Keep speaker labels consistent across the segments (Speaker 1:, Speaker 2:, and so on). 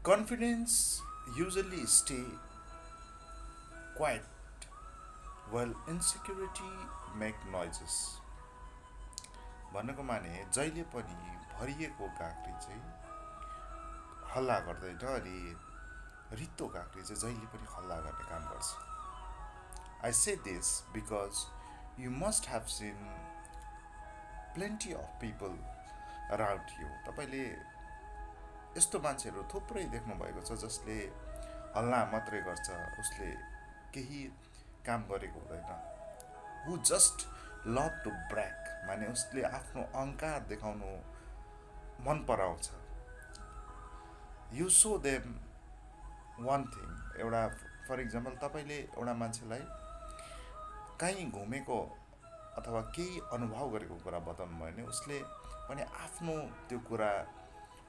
Speaker 1: Confidence usually stay quiet while insecurity make noises. भन्नुको माने जहिले पनि भरिएको काँक्री चाहिँ हल्ला गर्दैन अनि रित्तो काँक्री चाहिँ जहिले पनि हल्ला गर्ने काम गर्छ. I say this because you must have seen plenty of people around you. तपाईँले यस्तो मान्छेहरू थुप्रै देख्नु भएको छ जसले हल्ला मात्रै गर्छ, उसले केही काम गरेको हुँदैन. Who just love to brag, माने उसले आफ्नो अहङ्कार देखाउनु मन पराउँछ. You show them one thing. एउटा फर इक्जाम्पल तपाईँले एउटा मान्छेलाई कहीँ घुमेको अथवा केही अनुभव गरेको कुरा बताउनु भयो भने उसले पनि आफ्नो त्यो कुरा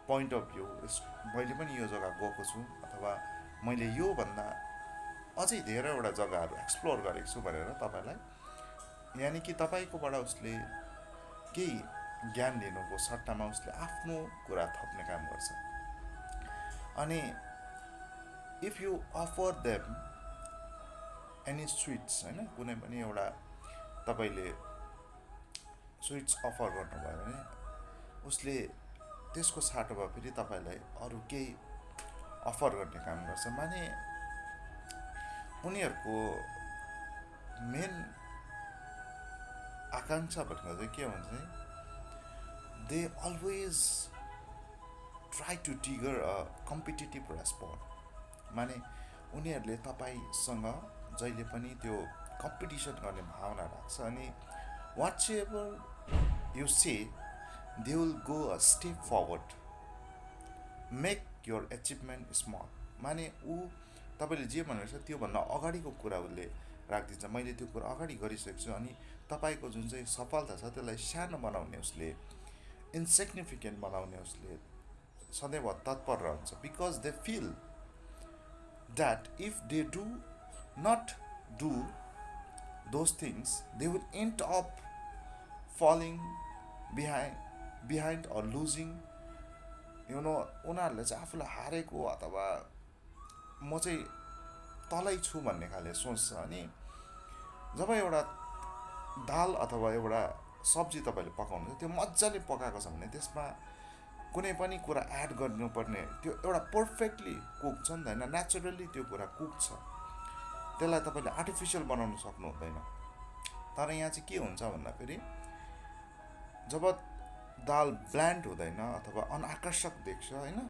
Speaker 1: पोइन्ट अफ भ्यू, मैले पनि यो जग्गा गएको छु अथवा मैले योभन्दा अझै धेरैवटा जग्गाहरू एक्सप्लोर गरेको छु भनेर तपाईँलाई, यानि कि तपाईँकोबाट उसले केही ज्ञान लिनुको सट्टामा उसले आफ्नो कुरा थप्ने काम गर्छ. अनि if you offer them any sweets, होइन, कुनै पनि एउटा तपाईँले स्विट्स अफर गर्नुभयो भने उसले त्यसको साटोमा फेरि तपाईँलाई अरू केही अफर गर्ने काम गर्छ. माने उनीहरूको मेन आकाङ्क्षा भनेको चाहिँ के भन्छ चाहिँ they always try to trigger a competitive respond. माने उनीहरूले तपाईँसँग जहिले पनि त्यो कम्पिटिसन गर्ने भावना राख्छ अनि whatsoever you say they will go a step forward, make your achievement small. माने ऊ तपाईँले जे भन्नुहुन्छ त्योभन्दा अगाडिको कुरा उसले राखिदिन्छ. मैले त्यो कुरा अगाडि गरिसकेको छु अनि तपाईँको जुन चाहिँ सफलता छ त्यसलाई सानो बनाउने उसले, इन्सिग्निफिकेन्ट बनाउने उसले सदैव तत्पर रहन्छ. Because they feel that if they do not do those things they will end up falling behind or losing. You know, उनीहरूले चाहिँ आफूलाई हारेको अथवा म चाहिँ तलै छु भन्ने खाले सोच्छ. अनि जब एउटा दाल अथवा एउटा सब्जी तपाईँले पकाउनुहुन्छ त्यो मजाले पकाएको छ भने त्यसमा कुनै पनि कुरा एड गर्नुपर्ने, त्यो एउटा पर्फेक्टली कुक छ नि त, होइन, नेचुरली त्यो कुरा कुक छ, त्यसलाई तपाईँले आर्टिफिसियल बनाउनु सक्नु हुँदैन. तर यहाँ चाहिँ के हुन्छ भन्दाखेरि जब दाल ब्ल्यान्ड हुँदैन अथवा अनाकर्षक देख्छ, होइन,